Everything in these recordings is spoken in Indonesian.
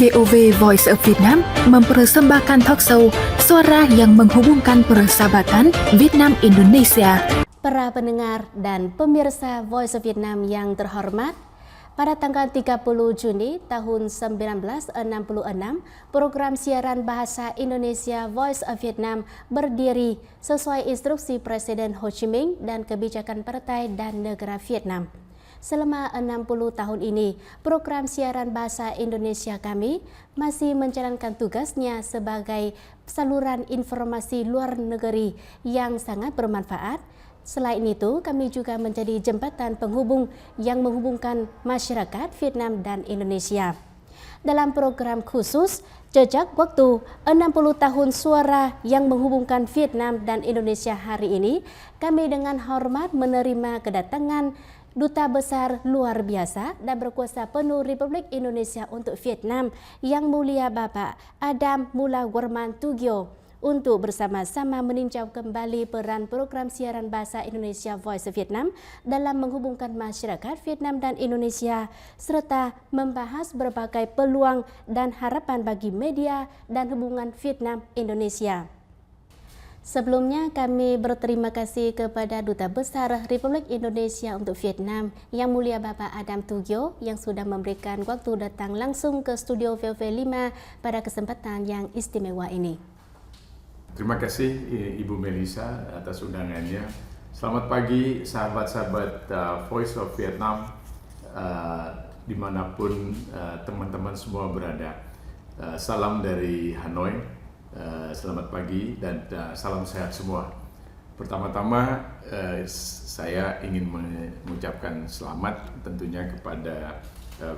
VOV Voice of Vietnam mempersembahkan talkshow suara yang menghubungkan persahabatan Vietnam-Indonesia. Para pendengar dan pemirsa Voice of Vietnam yang terhormat, pada tanggal 30 Juni tahun 1966, program siaran bahasa Indonesia Voice of Vietnam berdiri sesuai instruksi Presiden Ho Chi Minh dan kebijakan partai dan negara Vietnam. Selama 60 tahun ini, program siaran bahasa Indonesia kami masih menjalankan tugasnya sebagai saluran informasi luar negeri yang sangat bermanfaat. Selain itu, kami juga menjadi jembatan penghubung yang menghubungkan masyarakat Vietnam dan Indonesia. Dalam program khusus, Jejak Waktu 60 tahun suara yang menghubungkan Vietnam dan Indonesia hari ini, kami dengan hormat menerima kedatangan Duta Besar luar biasa dan berkuasa penuh Republik Indonesia untuk Vietnam, Yang Mulia Bapak Adam Mulawarman Tugyo, untuk bersama-sama meninjau kembali peran program siaran bahasa Indonesia Voice of Vietnam dalam menghubungkan masyarakat Vietnam dan Indonesia, serta membahas berbagai peluang dan harapan bagi media dan hubungan Vietnam-Indonesia. Sebelumnya kami berterima kasih kepada Duta Besar Republik Indonesia untuk Vietnam, Yang Mulia Bapak Adam Tugyo, yang sudah memberikan waktu datang langsung ke studio VOV 5 pada kesempatan yang istimewa ini. Terima kasih Ibu Melisa atas undangannya. Selamat pagi sahabat-sahabat Voice of Vietnam, dimanapun teman-teman semua berada. Salam dari Hanoi. Selamat pagi dan salam sehat semua. Pertama-tama saya ingin mengucapkan selamat tentunya kepada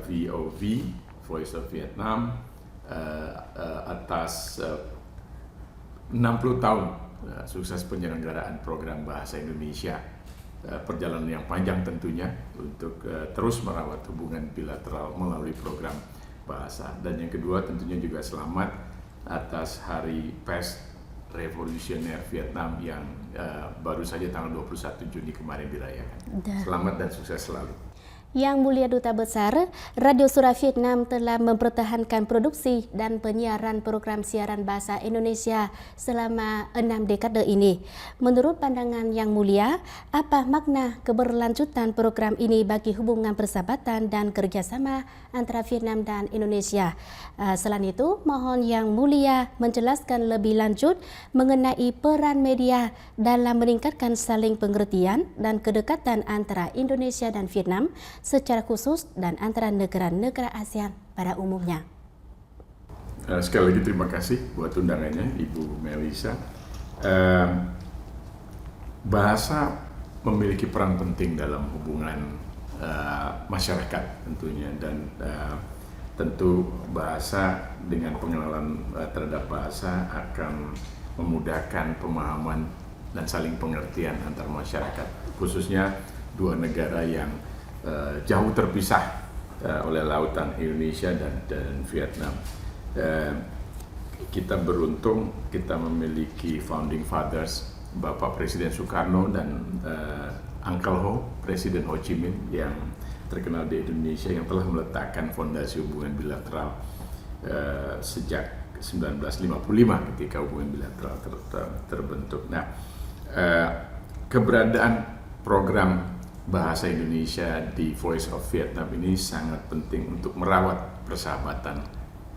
VOV Voice of Vietnam atas 60 tahun sukses penyelenggaraan program Bahasa Indonesia. Perjalanan yang panjang tentunya untuk terus merawat hubungan bilateral melalui program bahasa. Dan yang kedua tentunya juga selamat atas Hari Pers Revolusioner Vietnam yang baru saja tanggal 21 Juni kemarin dirayakan. Selamat dan sukses selalu. Yang Mulia Duta Besar, Radio Suara Vietnam telah mempertahankan produksi dan penyiaran program siaran bahasa Indonesia selama 6 dekade ini. Menurut pandangan Yang Mulia, apa makna keberlanjutan program ini bagi hubungan persahabatan dan kerjasama antara Vietnam dan Indonesia? Selain itu, mohon Yang Mulia menjelaskan lebih lanjut mengenai peran media dalam meningkatkan saling pengertian dan kedekatan antara Indonesia dan Vietnam, secara khusus dan antara negara-negara ASEAN pada umumnya. Sekali lagi terima kasih buat undangannya Ibu Melisa. Bahasa memiliki peran penting dalam hubungan masyarakat tentunya, dan tentu bahasa dengan pengenalan terhadap bahasa akan memudahkan pemahaman dan saling pengertian antar masyarakat, khususnya dua negara yang jauh terpisah oleh lautan, Indonesia dan Vietnam. Kita beruntung kita memiliki founding fathers, Bapak Presiden Soekarno dan Uncle Ho, Presiden Ho Chi Minh yang terkenal di Indonesia, yang telah meletakkan fondasi hubungan bilateral sejak 1955 ketika hubungan bilateral terbentuk. Nah, keberadaan program Bahasa Indonesia di Voice of Vietnam ini sangat penting untuk merawat persahabatan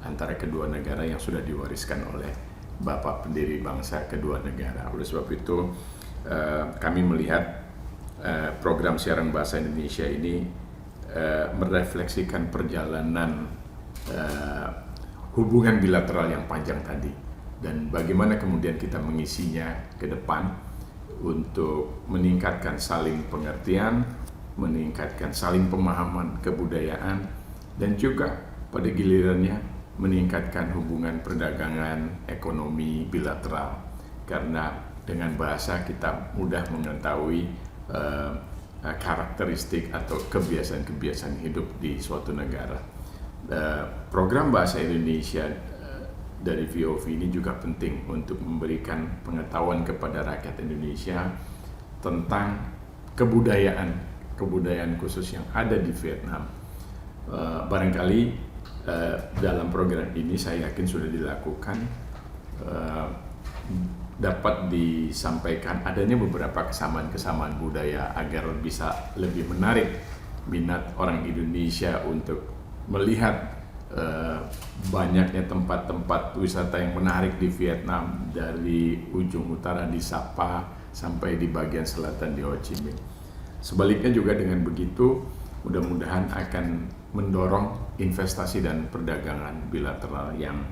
antara kedua negara yang sudah diwariskan oleh Bapak pendiri bangsa kedua negara. Oleh sebab itu, kami melihat program siaran Bahasa Indonesia ini merefleksikan perjalanan hubungan bilateral yang panjang tadi, dan bagaimana kemudian kita mengisinya ke depan untuk meningkatkan saling pengertian, meningkatkan saling pemahaman kebudayaan, dan juga pada gilirannya meningkatkan hubungan perdagangan ekonomi bilateral. Karena dengan bahasa kita mudah mengetahui karakteristik atau kebiasaan-kebiasaan hidup di suatu negara. Program Bahasa Indonesia dari VOV ini juga penting untuk memberikan pengetahuan kepada rakyat Indonesia tentang kebudayaan khusus yang ada di Vietnam. Barangkali dalam program ini saya yakin sudah dilakukan, dapat disampaikan adanya beberapa kesamaan budaya agar bisa lebih menarik minat orang Indonesia untuk melihat banyaknya tempat-tempat wisata yang menarik di Vietnam, dari ujung utara di Sapa sampai di bagian selatan di Ho Chi Minh. Sebaliknya juga dengan begitu, mudah-mudahan akan mendorong investasi dan perdagangan bilateral yang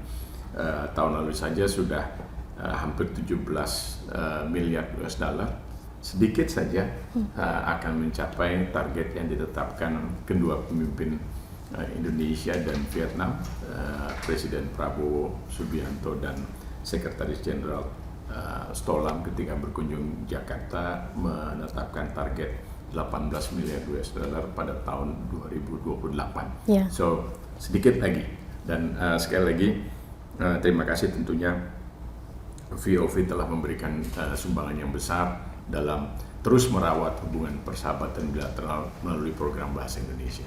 tahun lalu saja sudah hampir 17 miliar US dollar. Sedikit saja akan mencapai target yang ditetapkan kedua pemimpin Indonesia dan Vietnam, Presiden Prabowo Subianto dan Sekretaris Jenderal Stolam ketika berkunjung Jakarta menetapkan target 18 miliar US dollar pada tahun 2028. Yeah. So sedikit lagi, dan sekali lagi terima kasih tentunya VOV telah memberikan sumbangan yang besar dalam terus merawat hubungan persahabatan bilateral melalui program Bahasa Indonesia.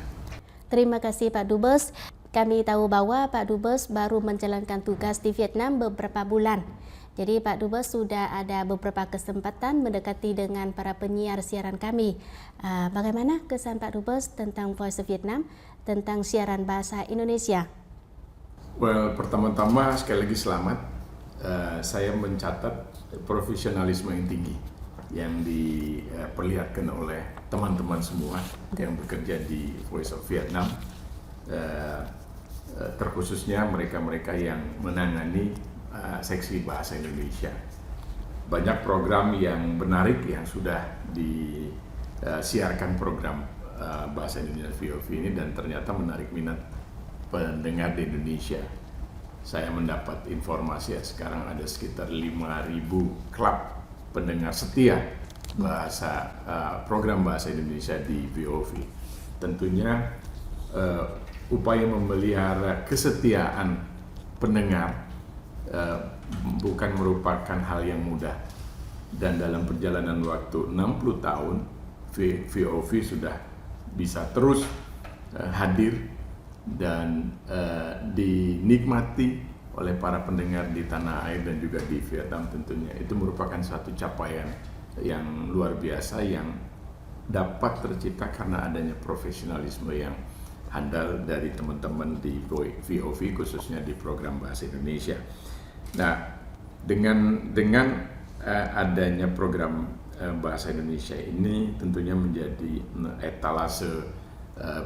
Terima kasih Pak Dubes. Kami tahu bahwa Pak Dubes baru menjalankan tugas di Vietnam beberapa bulan. Jadi Pak Dubes sudah ada beberapa kesempatan mendekati dengan para penyiar siaran kami. Bagaimana kesan Pak Dubes tentang Voice of Vietnam, tentang siaran bahasa Indonesia? Well, pertama-tama sekali lagi selamat. Saya mencatat profesionalisme yang tinggi yang diperlihatkan oleh teman-teman semua yang bekerja di Voice of Vietnam, terkhususnya mereka-mereka yang menangani seksi bahasa Indonesia. Banyak program yang menarik yang sudah disiarkan program bahasa Indonesia VOV ini, dan ternyata menarik minat pendengar di Indonesia. Saya mendapat informasi sekarang ada sekitar 5.000 klub pendengar setia program bahasa Indonesia di VOV. Tentunya upaya memelihara kesetiaan pendengar bukan merupakan hal yang mudah, dan dalam perjalanan waktu 60 tahun VOV sudah bisa terus hadir dan dinikmati oleh para pendengar di tanah air dan juga di Vietnam. Tentunya itu merupakan satu capaian yang luar biasa yang dapat tercipta karena adanya profesionalisme yang handal dari teman-teman di VOV, khususnya di program Bahasa Indonesia. Nah, dengan adanya program Bahasa Indonesia ini tentunya menjadi etalase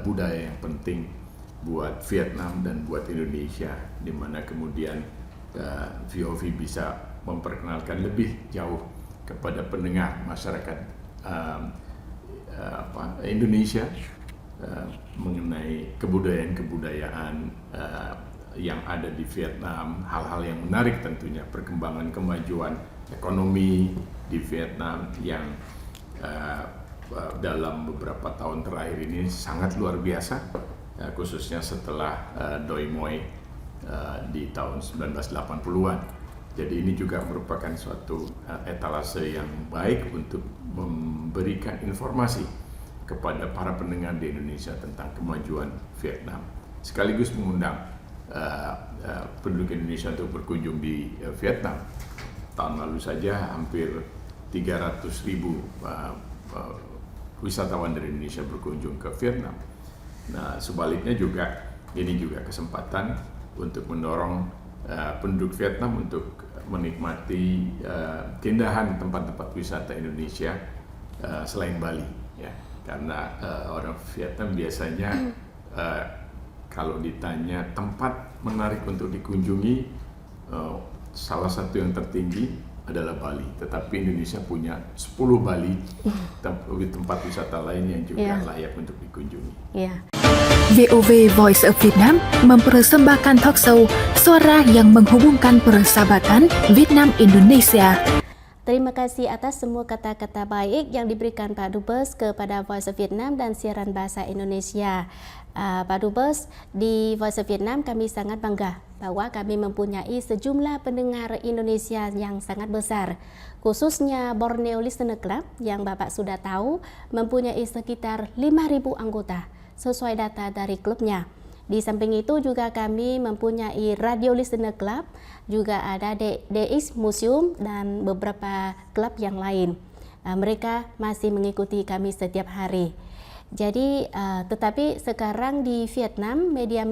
budaya yang penting buat Vietnam dan buat Indonesia, di mana kemudian VOV bisa memperkenalkan lebih jauh kepada pendengar masyarakat Indonesia mengenai kebudayaan yang ada di Vietnam, hal-hal yang menarik tentunya, perkembangan kemajuan ekonomi di Vietnam yang dalam beberapa tahun terakhir ini sangat luar biasa, khususnya setelah Doi Moi di tahun 1980-an. Jadi ini juga merupakan suatu etalase yang baik untuk memberikan informasi kepada para pendengar di Indonesia tentang kemajuan Vietnam, sekaligus mengundang penduduk Indonesia untuk berkunjung di Vietnam. Tahun lalu saja hampir 300.000 wisatawan dari Indonesia berkunjung ke Vietnam. Nah, sebaliknya juga ini juga kesempatan untuk mendorong penduduk Vietnam untuk menikmati keindahan tempat-tempat wisata Indonesia selain Bali, ya. Karena orang Vietnam biasanya kalau ditanya tempat menarik untuk dikunjungi, salah satu yang tertinggi adalah Bali. Tetapi Indonesia punya 10 Bali, tempat wisata lain yang juga layak untuk dikunjungi. VOV Voice of Vietnam mempersembahkan talk show suara yang menghubungkan persahabatan Vietnam-Indonesia. Terima kasih atas semua kata-kata baik yang diberikan Pak Dubes kepada Voice of Vietnam dan siaran bahasa Indonesia. Pak Dubes, di Voice of Vietnam kami sangat bangga bahwa kami mempunyai sejumlah pendengar Indonesia yang sangat besar. Khususnya Borneo Listener Club yang Bapak sudah tahu mempunyai sekitar 5.000 anggota sesuai data dari klubnya. Di samping itu juga kami mempunyai Radio Listener Club, juga ada DX Museum dan beberapa klub yang lain. Mereka masih mengikuti kami setiap hari. Jadi, tetapi sekarang di Vietnam, media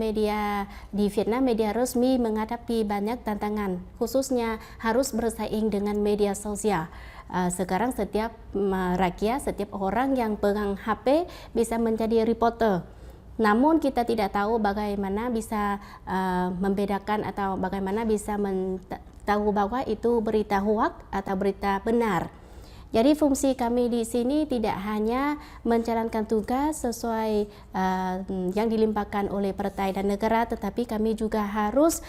resmi menghadapi banyak tantangan, khususnya harus bersaing dengan media sosial. Sekarang setiap rakyat, setiap orang yang pegang HP bisa menjadi reporter. Namun kita tidak tahu bagaimana bisa membedakan atau bagaimana bisa tahu bahwa itu berita hoax atau berita benar. Jadi fungsi kami di sini tidak hanya menjalankan tugas sesuai yang dilimpahkan oleh partai dan negara, tetapi kami juga harus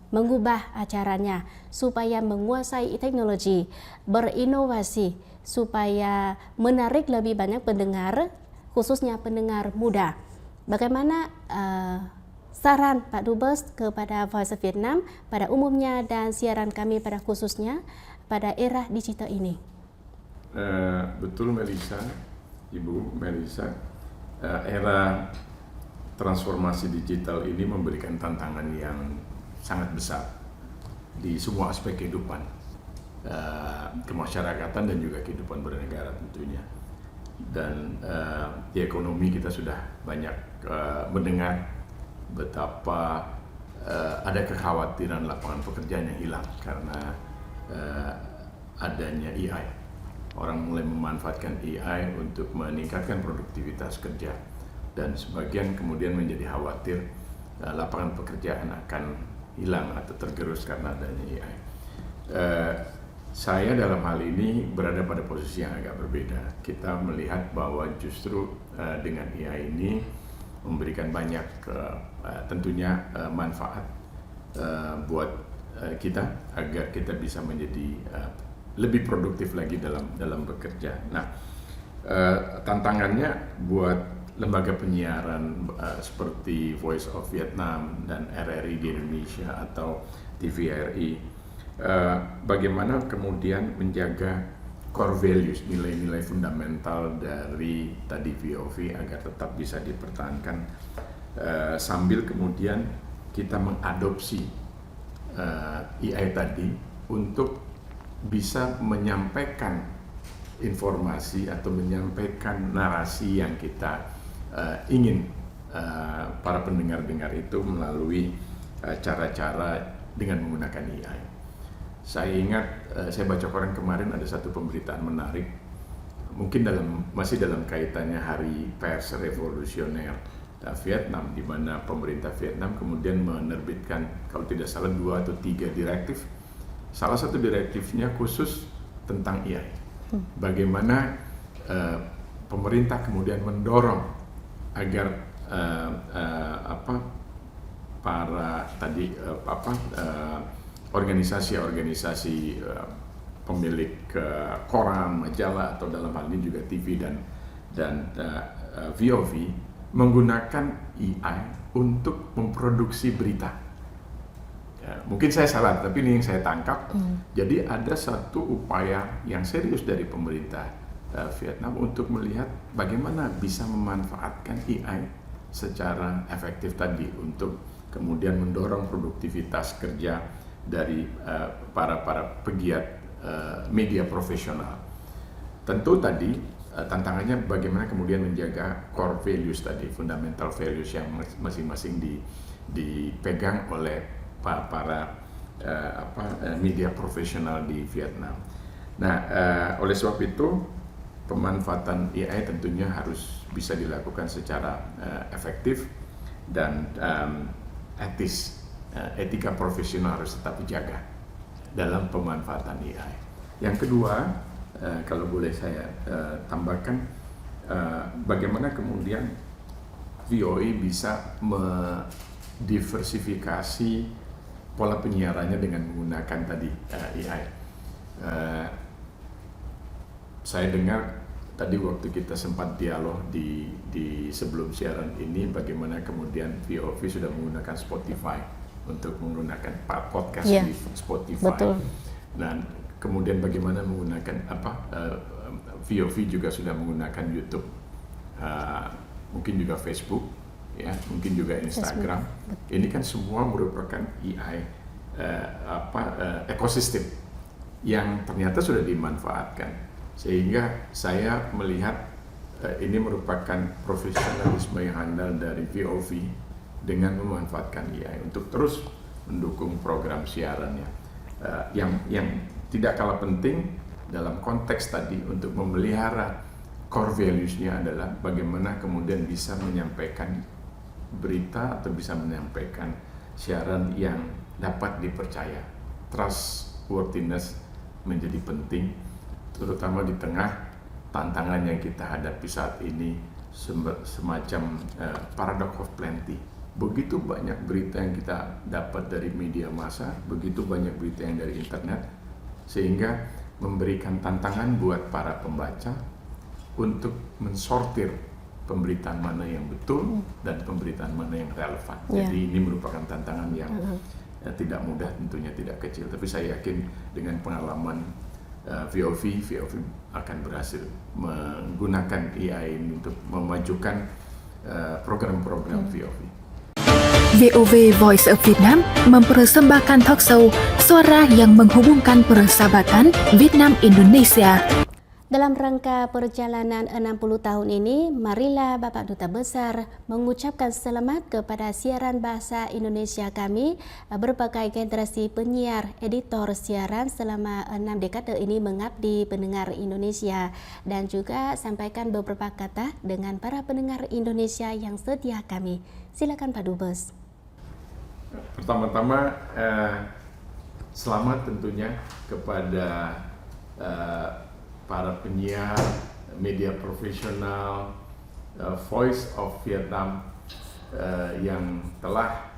mengubah acaranya supaya menguasai teknologi, berinovasi, supaya menarik lebih banyak pendengar, khususnya pendengar muda. Bagaimana saran Pak Dubes kepada Voice of Vietnam pada umumnya dan siaran kami pada khususnya pada era digital ini? Betul Melissa, Ibu Melissa, era transformasi digital ini memberikan tantangan yang sangat besar di semua aspek kehidupan, kemasyarakatan dan juga kehidupan bernegara tentunya. Dan di ekonomi kita sudah banyak mendengar betapa ada kekhawatiran lapangan pekerjaan yang hilang karena adanya AI. Orang mulai memanfaatkan AI untuk meningkatkan produktivitas kerja, dan sebagian kemudian menjadi khawatir lapangan pekerjaan akan hilang atau tergerus karena adanya AI. Saya dalam hal ini berada pada posisi yang agak berbeda. Kita melihat bahwa justru dengan AI ini memberikan banyak tentunya manfaat buat kita agar kita bisa menjadi lebih produktif lagi dalam bekerja. Nah, tantangannya buat lembaga penyiaran seperti Voice of Vietnam dan RRI di Indonesia atau TVRI, bagaimana kemudian menjaga core values, nilai-nilai fundamental dari tadi VOV agar tetap bisa dipertahankan sambil kemudian kita mengadopsi AI tadi untuk bisa menyampaikan informasi atau menyampaikan narasi yang kita ingin para pendengar-dengar itu melalui cara-cara dengan menggunakan AI. Saya ingat saya baca koran kemarin ada satu pemberitaan menarik, mungkin masih dalam kaitannya Hari Pers Revolusioner Vietnam, di mana pemerintah Vietnam kemudian menerbitkan kalau tidak salah 2 atau 3 direktif. Salah satu direktifnya khusus tentang AI. Bagaimana pemerintah kemudian mendorong agar organisasi-organisasi pemilik koran, majalah atau dalam hal ini juga TV dan VOV menggunakan AI untuk memproduksi berita. Ya, mungkin saya salah, tapi ini yang saya tangkap. Jadi ada satu upaya yang serius dari pemerintah Vietnam untuk melihat bagaimana bisa memanfaatkan AI secara efektif tadi untuk kemudian mendorong produktivitas kerja dari para pegiat media profesional. Tentu tadi tantangannya bagaimana kemudian menjaga core values tadi, fundamental values yang masing-masing dipegang oleh para media profesional di Vietnam. Nah, oleh sebab itu pemanfaatan AI tentunya harus bisa dilakukan secara efektif dan etis. Etika profesional harus tetap dijaga dalam pemanfaatan AI. Yang kedua, kalau boleh saya tambahkan, bagaimana kemudian VOA bisa mendiversifikasi pola penyiarannya dengan menggunakan tadi AI. Saya dengar tadi waktu kita sempat dialog di sebelum siaran ini bagaimana kemudian VOV sudah menggunakan Spotify untuk menggunakan podcast di Spotify. Betul. Dan kemudian bagaimana menggunakan VOV juga sudah menggunakan YouTube, mungkin juga Facebook ya mungkin juga Instagram. Ini kan semua merupakan AI ekosistem yang ternyata sudah dimanfaatkan, sehingga saya melihat ini merupakan profesionalisme yang handal dari VOV dengan memanfaatkan AI untuk terus mendukung program siarannya. Yang tidak kalah penting dalam konteks tadi untuk memelihara core values-nya adalah bagaimana kemudian bisa menyampaikan berita atau bisa menyampaikan siaran yang dapat dipercaya. Trustworthiness menjadi penting, terutama di tengah tantangan yang kita hadapi saat ini, semacam paradox of plenty. Begitu banyak berita yang kita dapat dari media massa, begitu banyak berita yang dari internet, sehingga memberikan tantangan buat para pembaca untuk mensortir pemberitaan mana yang betul dan pemberitaan mana yang relevan. Jadi ini merupakan tantangan yang tidak mudah, tentunya tidak kecil, tapi saya yakin dengan pengalaman VOV akan berhasil menggunakan AI ini untuk memajukan program-program VOV. VOV Voice of Vietnam mempersembahkan talkshow suara yang menghubungkan persahabatan Vietnam-Indonesia. Dalam rangka perjalanan 60 tahun ini, marilah Bapak Duta Besar mengucapkan selamat kepada siaran bahasa Indonesia kami, berbagai generasi penyiar, editor siaran selama 6 dekade ini mengabdi pendengar Indonesia, dan juga sampaikan beberapa kata dengan para pendengar Indonesia yang setia kami. Silakan Pak Dubes. Pertama-tama selamat tentunya kepada para penyiar, media profesional, Voice of Vietnam yang telah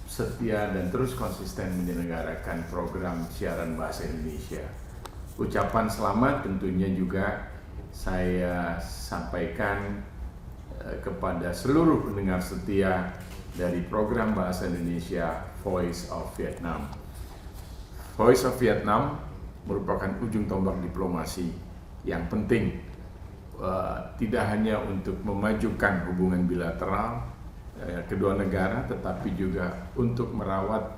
setia dan terus konsisten menyelenggarakan program siaran bahasa Indonesia. Ucapan selamat tentunya juga saya sampaikan kepada seluruh pendengar setia dari program bahasa Indonesia Voice of Vietnam. Voice of Vietnam merupakan ujung tombak diplomasi yang penting, tidak hanya untuk memajukan hubungan bilateral kedua negara, tetapi juga untuk merawat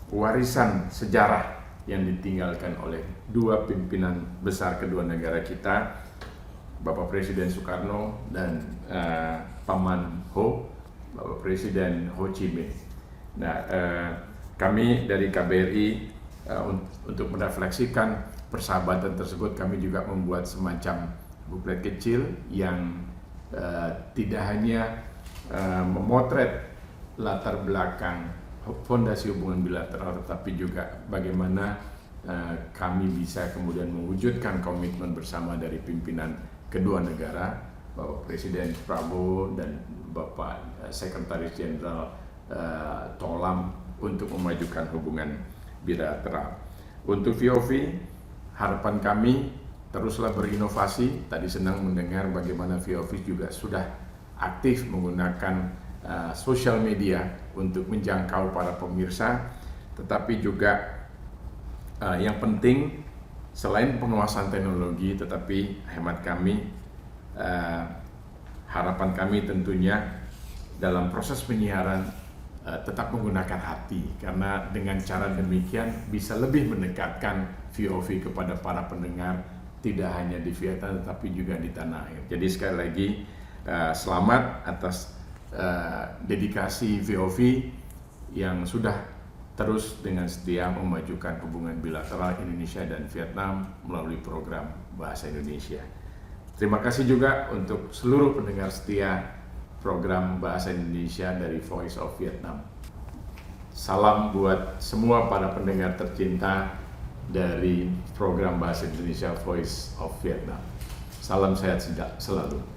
warisan sejarah yang ditinggalkan oleh dua pimpinan besar kedua negara kita, Bapak Presiden Soekarno dan Paman Ho, Bapak Presiden Ho Chi Minh. Nah, kami dari KBRI untuk merefleksikan persahabatan tersebut, kami juga membuat semacam buklet kecil yang tidak hanya memotret latar belakang fondasi hubungan bilateral, tetapi juga bagaimana kami bisa kemudian mewujudkan komitmen bersama dari pimpinan kedua negara, Bapak Presiden Prabowo dan Bapak Sekretaris Jenderal Tholam, untuk memajukan hubungan bilateral. Untuk VOV, harapan kami teruslah berinovasi. Tadi senang mendengar bagaimana VOV juga sudah aktif menggunakan sosial media untuk menjangkau para pemirsa, tetapi juga yang penting selain penguasaan teknologi, tetapi hemat kami, harapan kami tentunya dalam proses penyiaran tetap menggunakan hati, karena dengan cara demikian bisa lebih mendekatkan VOV kepada para pendengar, tidak hanya di Vietnam tetapi juga di tanah air. Jadi sekali lagi selamat atas dedikasi VOV yang sudah terus dengan setia memajukan hubungan bilateral Indonesia dan Vietnam melalui program Bahasa Indonesia. Terima kasih juga untuk seluruh pendengar setia program Bahasa Indonesia dari Voice of Vietnam. Salam buat semua para pendengar tercinta dari program Bahasa Indonesia Voice of Vietnam. Salam sehat selalu.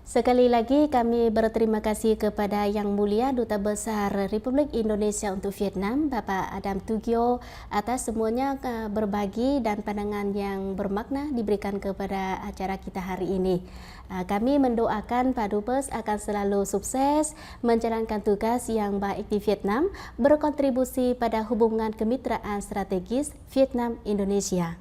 Sekali lagi kami berterima kasih kepada Yang Mulia Duta Besar Republik Indonesia untuk Vietnam, Bapak Adam Tugio, atas semuanya berbagi dan pandangan yang bermakna diberikan kepada acara kita hari ini. Kami mendoakan Pak Dubes akan selalu sukses menjalankan tugas yang baik di Vietnam, berkontribusi pada hubungan kemitraan strategis Vietnam-Indonesia.